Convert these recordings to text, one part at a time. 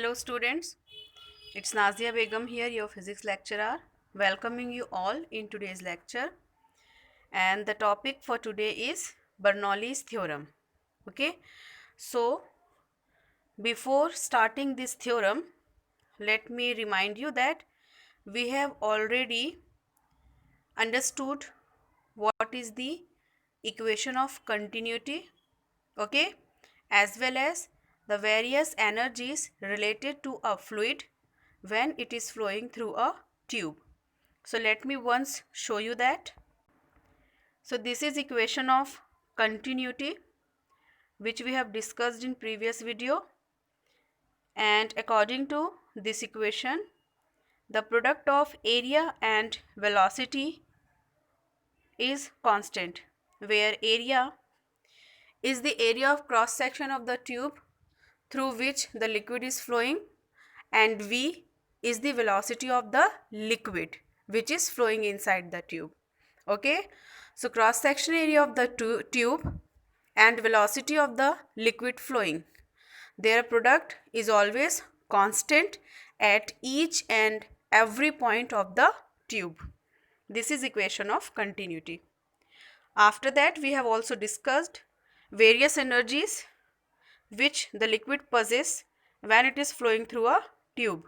Hello students, it's Nazia Begum here, your physics lecturer, welcoming you all in today's lecture. And the topic for today is Bernoulli's theorem. Okay, so before starting this theorem, let me remind you that we have already understood what is the equation of continuity, okay, as well as the various energies related to a fluid when it is flowing through a tube. So let me once show you that. So this is equation of continuity which we have discussed in previous video, and according to this equation the product of area and velocity is constant, where area is the area of cross section of the tube through which the liquid is flowing, and V is the velocity of the liquid which is flowing inside the tube. Okay, so cross section area of the tube and velocity of the liquid flowing, their product is always constant at each and every point of the tube. This is equation of continuity. After that, we have also discussed various energies which the liquid possesses when it is flowing through a tube.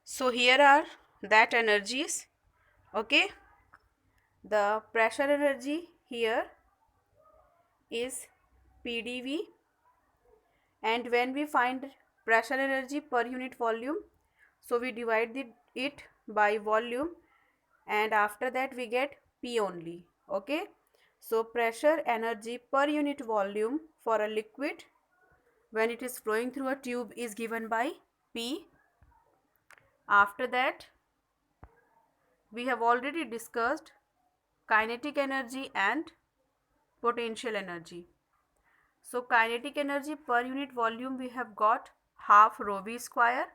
So here are that energies. Okay, the pressure energy here is PdV, and when we find pressure energy per unit volume, so we divide it by volume, and after that we get P only. Okay, so pressure energy per unit volume for a liquid when it is flowing through a tube is given by P. After that, we have already discussed kinetic energy and potential energy. So kinetic energy per unit volume we have got half rho v square,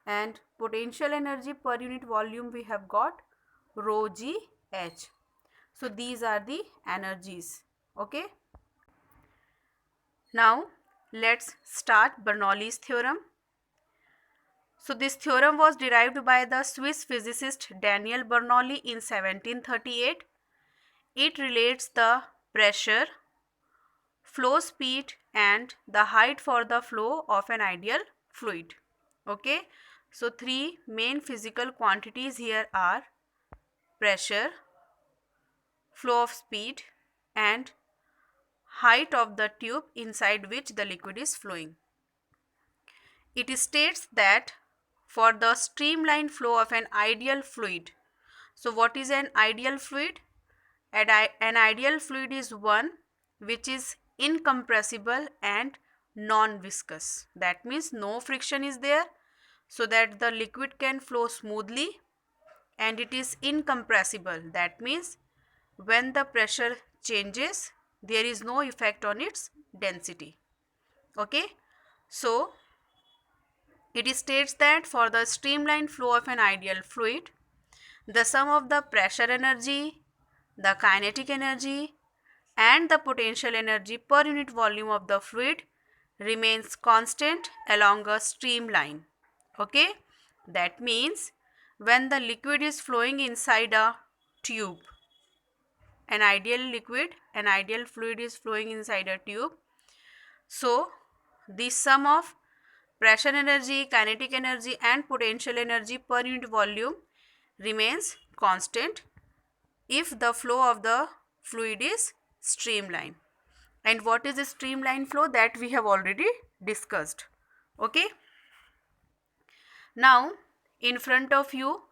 and potential energy per unit volume we have got rho g h. So these are the energies. Okay. Now let's start Bernoulli's theorem. So this theorem was derived by the Swiss physicist Daniel Bernoulli in 1738. It relates the pressure, flow speed and the height for the flow of an ideal fluid. Okay, so three main physical quantities here are pressure, flow of speed and height of the tube inside which the liquid is flowing. It states that for the streamlined flow of an ideal fluid, so what is an ideal fluid? An ideal fluid is one which is incompressible and non-viscous. That means no friction is there, so that the liquid can flow smoothly, and it is incompressible. That means when the pressure changes, there is no effect on its density. Okay, so it states that for the streamlined flow of an ideal fluid, the sum of the pressure energy, the kinetic energy and the potential energy per unit volume of the fluid remains constant along a streamline. Okay, that means when the liquid is flowing inside a tube, an ideal fluid is flowing inside a tube, so the sum of pressure energy, kinetic energy and potential energy per unit volume remains constant if the flow of the fluid is streamline. And what is a streamline flow? That we have already discussed. Okay. Now in front of you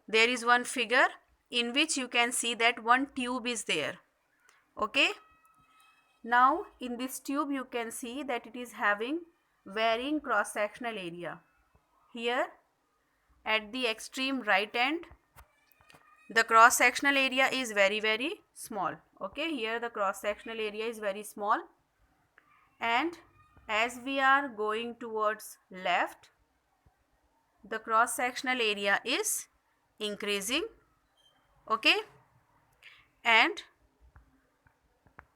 there is one figure in which you can see that one tube is there. Okay. Now in this tube you can see that it is having varying cross sectional area. Here at the extreme right end, the cross sectional area is very small. Okay, here the cross sectional area is very small, and as we are going towards left, the cross sectional area is increasing. Okay, and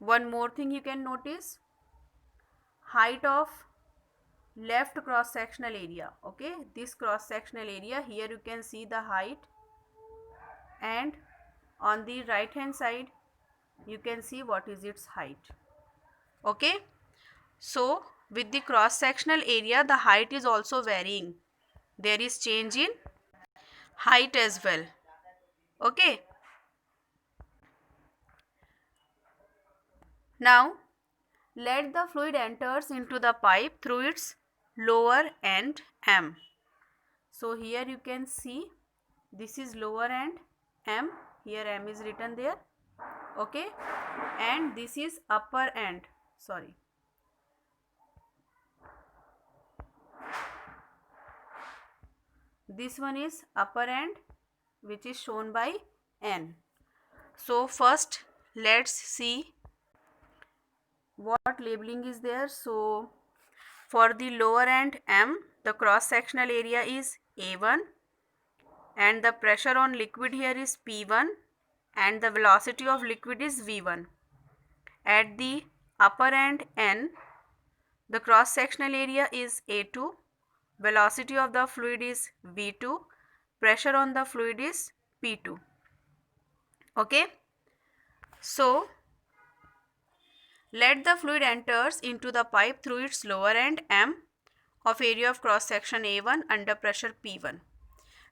one more thing you can notice, height of left cross sectional area. Okay, this cross sectional area, here you can see the height, and on the right hand side you can see what is its height. Okay, so with the cross sectional area the height is also varying. There is change in height as well. Okay, now let the fluid enters into the pipe through its lower end M. So here you can see this is lower end M, here M is written there. Okay, and this is upper end, sorry, this one is upper end, which is shown by N. So first let's see what labeling is there. So for the lower end M, the cross sectional area is A1 and the pressure on liquid here is P1 and the velocity of liquid is V1. At the upper end N, the cross sectional area is A2, velocity of the fluid is V2, pressure on the fluid is P2. Okay, so let the fluid enters into the pipe through its lower end M of area of cross section A1 under pressure P1.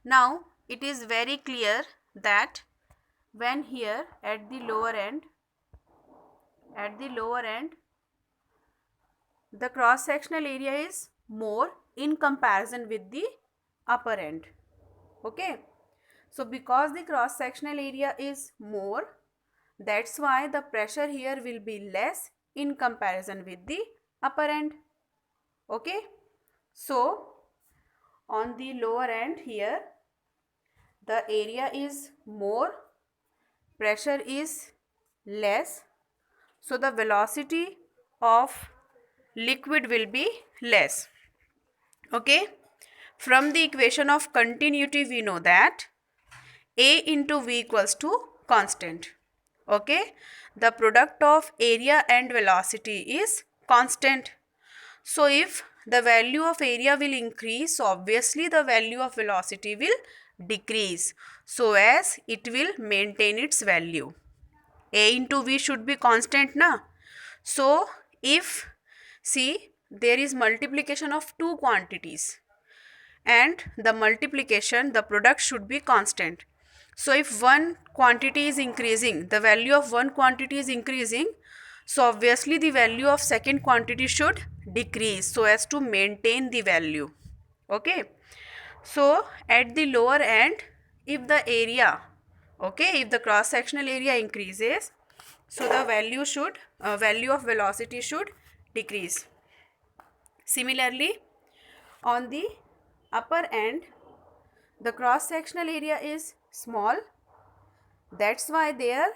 Now it is very clear that when here at the lower end the cross sectional area is more in comparison with the upper end. Okay, so because the cross sectional area is more, that's why the pressure here will be less in comparison with the upper end. Okay, so on the lower end here the area is more, pressure is less, so the velocity of liquid will be less. Okay, from the equation of continuity we know that A into V equals to constant. Okay, the product of area and velocity is constant. So if the value of area will increase, so obviously the value of velocity will decrease, so as it will maintain its value. A into V should be constant na. So if, see, there is multiplication of two quantities and the multiplication, the product should be constant. So if one quantity is increasing, the value of one quantity is increasing, so obviously the value of second quantity should decrease so as to maintain the value. Okay, so at the lower end, if the area, okay, if the cross sectional area increases, so the value of velocity should decrease. Similarly, on the upper end, the cross sectional area is small, that's why there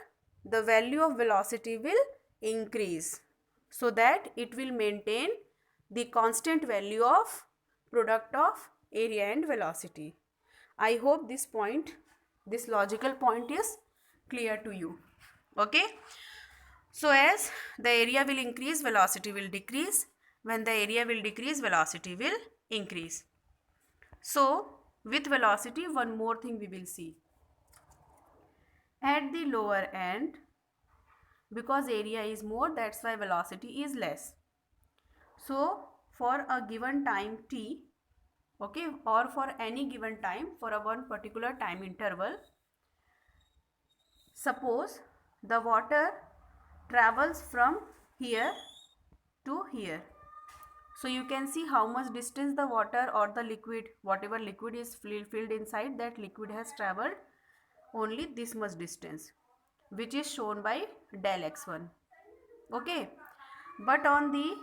the value of velocity will increase so that it will maintain the constant value of product of area and velocity. I hope this logical point is clear to you. Okay, so as the area will increase, velocity will decrease. When the area will decrease, velocity will increase. So with velocity, one more thing we will see. At the lower end, because area is more, that's why velocity is less. So for a given time t, okay, or for any given time, for a one particular time interval, suppose the water travels from here to here. So you can see how much distance the water or the liquid, whatever liquid is filled inside, that liquid has traveled only this much distance, which is shown by del x1. Okay, but on the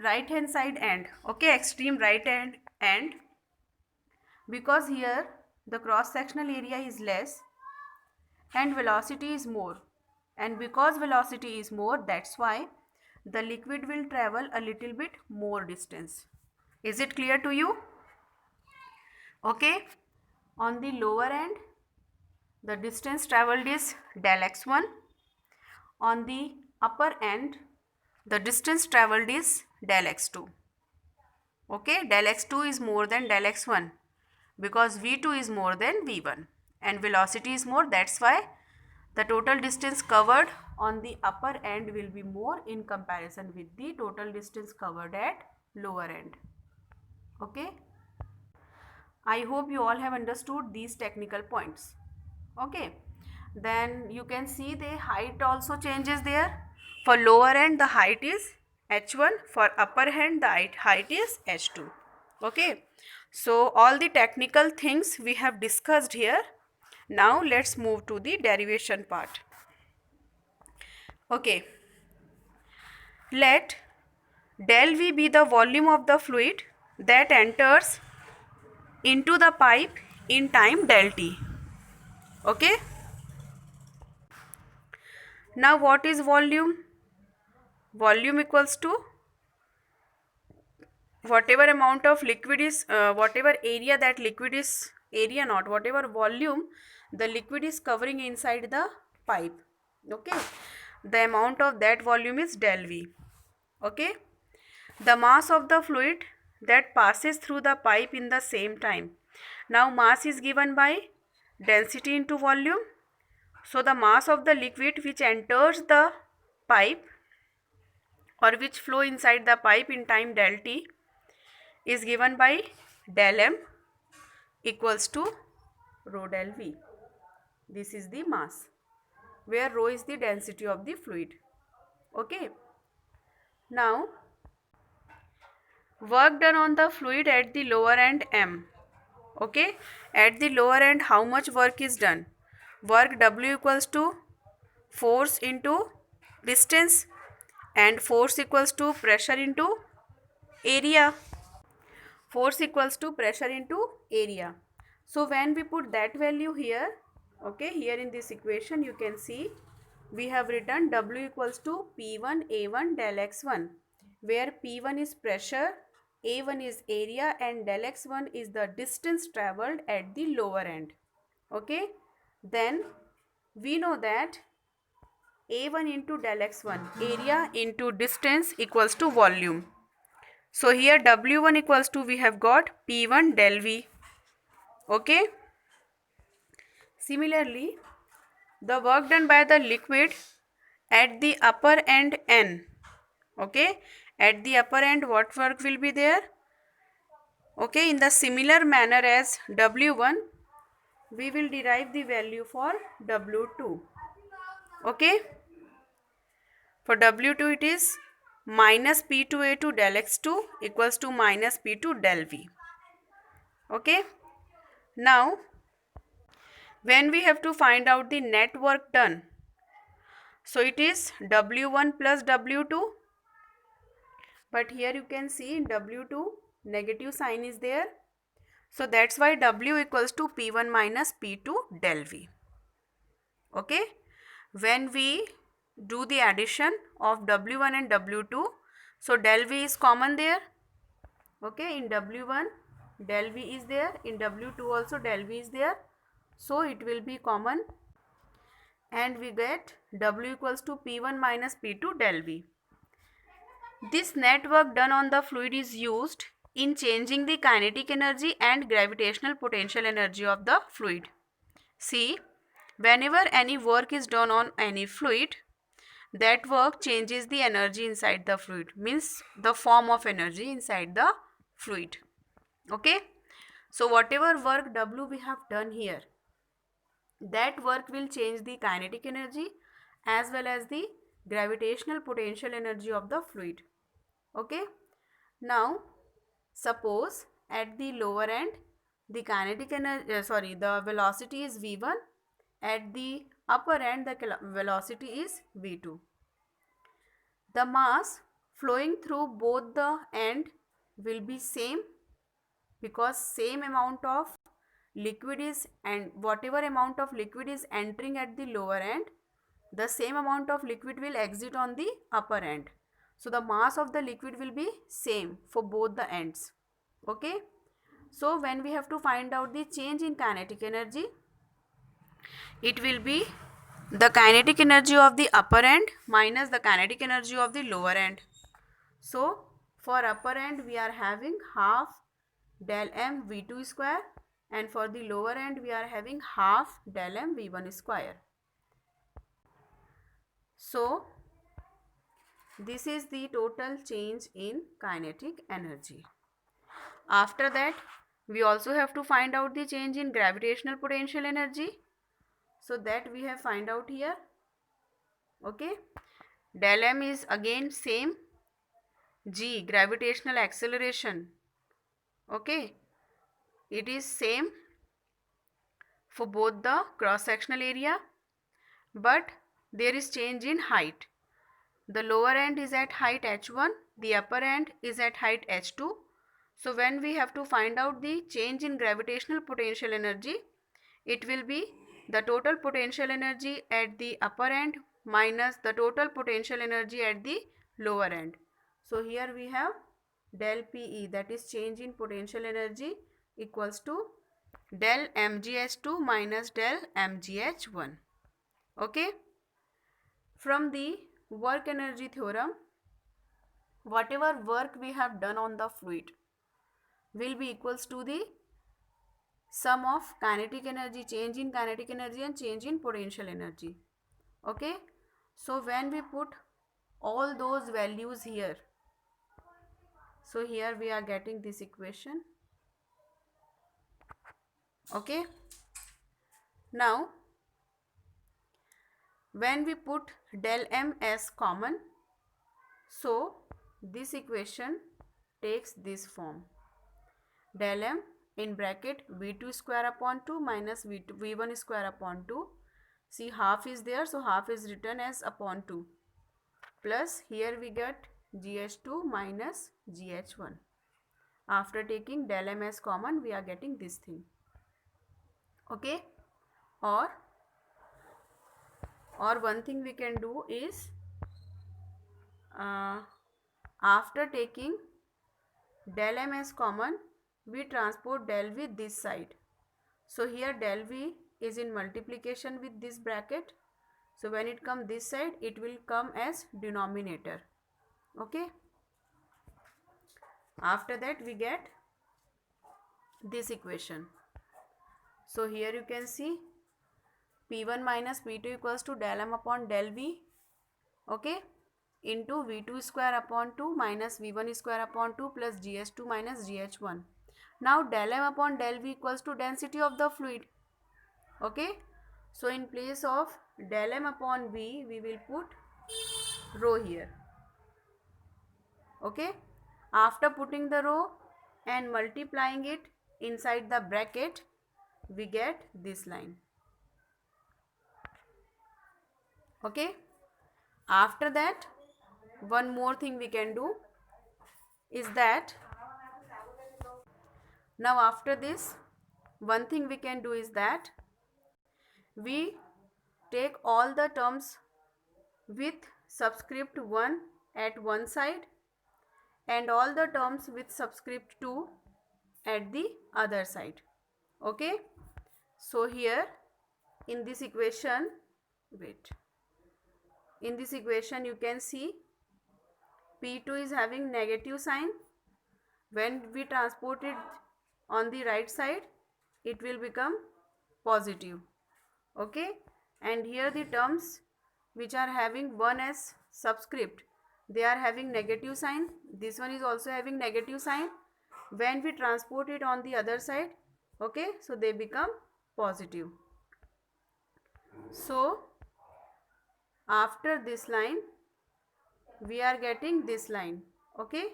right hand side end, okay, extreme right hand end, because here the cross sectional area is less and velocity is more, and because velocity is more, that's why the liquid will travel a little bit more distance. Is it clear to you? Okay, on the lower end, the distance traveled is del x1. On the upper end, the distance traveled is del x2. Okay, del x2 is more than del x1 because v2 is more than v1 and velocity is more. That's why the total distance covered on the upper end will be more in comparison with the total distance covered at lower end. Okay, I hope you all have understood these technical points. Okay, then you can see the height also changes there. For lower end the height is h1, for upper end the height is h2. Okay, so all the technical things we have discussed here. Now let's move to the derivation part. Okay, let del V be the volume of the fluid that enters into the pipe in time del t. Okay, now what is volume? Volume equals to whatever amount of liquid is, whatever area that liquid is, area not, whatever volume the liquid is covering inside the pipe. Okay, the amount of that volume is del V. Okay, the mass of the fluid that passes through the pipe in the same time. Now mass is given by density into volume. So the mass of the liquid which enters the pipe or which flow inside the pipe in time del t is given by del m equals to rho del V. This is the mass, where rho is the density of the fluid. Okay, now work done on the fluid at the lower end m. Okay, at the lower end how much work is done? Work W equals to force into distance and force equals to pressure into area. Force equals to pressure into area. So when we put that value here, okay, here in this equation you can see we have written W equals to P1 A1 del x1, where P1 is pressure, A1 is area and del x1 is the distance travelled at the lower end. Okay, then we know that A1 into del x1, area into distance equals to volume. So here W1 equals to, we have got P1 del V. Okay. Similarly, the work done by the liquid at the upper end N. Okay. At the upper end what work will be there? Okay. In the similar manner as W1, we will derive the value for W2. Okay. For W2 it is minus P2A2 del x2 equals to minus P2 del V. Okay. Now, when we have to find out the net work done, so it is W1 plus W2, but here you can see in W2 negative sign is there. So that's why W equals to P1 minus P2 del V. Okay. When we do the addition of W1 and W2, so del V is common there. Okay, in W1 del V is there, in W2 also del V is there, so it will be common and we get W equals to P1 minus P2 del V. This net work done on the fluid is used in changing the kinetic energy and gravitational potential energy of the fluid. See, whenever any work is done on any fluid, that work changes the energy inside the fluid, means the form of energy inside the fluid. Okay, so whatever work W we have done here, that work will change the kinetic energy as well as the gravitational potential energy of the fluid. Okay, now suppose at the lower end the kinetic energy, the velocity is v1, at the upper end the velocity is v2. The mass flowing through both the end will be same, because same amount of liquid is, and whatever amount of liquid is entering at the lower end, the same amount of liquid will exit on the upper end. So the mass of the liquid will be same for both the ends. Okay, so when we have to find out the change in kinetic energy, it will be the kinetic energy of the upper end minus the kinetic energy of the lower end. So For upper end we are having half del m v2 square, and for the lower end we are having half del m v1 square. So this is the total change in kinetic energy. After that, we also have to find out the change in gravitational potential energy. So that we have find out here. Okay. Del m is again same. G, gravitational acceleration. Okay. It is same for both the cross-sectional area, but there is change in height. The lower end is at height h1, the upper end is at height h2. So when we have to find out the change in gravitational potential energy, it will be the total potential energy at the upper end minus the total potential energy at the lower end. So here we have del PE, that is change in potential energy, equals to del mgh2 minus del mgh1. Okay. From the work energy theorem, whatever work we have done on the fluid will be equals to the sum of kinetic energy, change in kinetic energy and change in potential energy. Okay. So when we put all those values here, so here we are getting this equation. Okay. Now when we put del m as common, so this equation takes this form. Del m in bracket v2 square upon 2 minus v1 square upon 2. See, half is there, so half is written as upon 2. Plus here we get gh2 minus gh1. After taking del m as common, we are getting this thing. Okay. Or one thing we can do is, after taking del m as common, we transport del v this side. So here del v is in multiplication with this bracket. So when it comes this side, it will come as denominator. Okay. After that we get this equation. So here you can see P1 minus P2 equals to del m upon del v. Okay. Into v2 square upon 2 minus v1 square upon 2 plus gh2 minus gh1. Now del m upon del v equals to density of the fluid. Okay. So in place of del m upon v, we will put rho here. Okay. After putting the rho and multiplying it inside the bracket, we get this line. Okay. After that, one more thing we can do is that, now after this, one thing we can do is that we take all the terms with subscript 1 at one side and all the terms with subscript 2 at the other side. Okay. So here in this equation, in this equation you can see P2 is having negative sign. When we transport it on the right side, it will become positive. Okay. And here the terms which are having 1 as subscript, they are having negative sign. This one is also having negative sign. When we transport it on the other side, okay, so they become positive. So after this line, we are getting this line. Okay.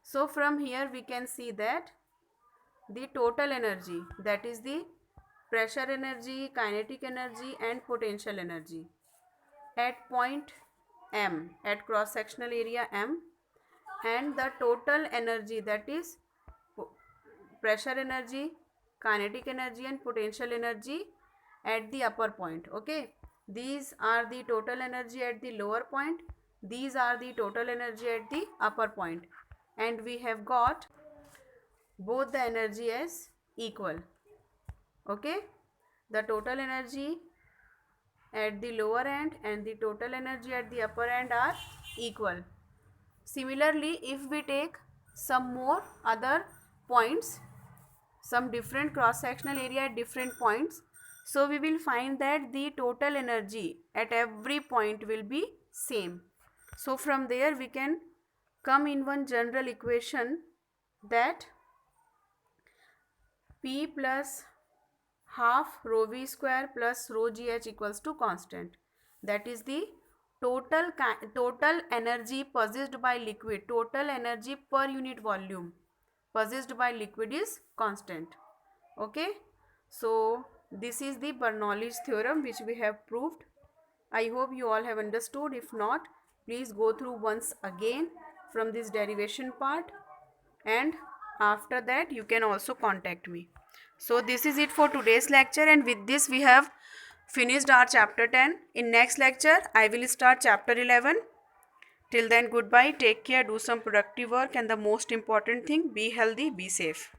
So from here we can see that the total energy, that is the pressure energy, kinetic energy and potential energy at point M, at cross sectional area M, and the total energy, that is pressure energy, kinetic energy and potential energy at the upper point. Okay. These are the total energy at the lower point. These are the total energy at the upper point. And we have got both the energy as equal. Okay. The total energy at the lower end and the total energy at the upper end are equal. Similarly, if we take some more other points, some different cross sectional area at different points, so we will find that the total energy at every point will be same. So from there we can come in one general equation that P plus half rho v square plus rho gh equals to constant. That is the total energy possessed by liquid, total energy per unit volume possessed by liquid is constant. Okay, so this is the Bernoulli's theorem which we have proved. I hope you all have understood. If not, please go through once again from this derivation part, and after that you can also contact me. So this is it for today's lecture, and with this we have finished our chapter 10. In next lecture I will start chapter 11. Till then, goodbye, take care, do some productive work, and the most important thing, be healthy, be safe.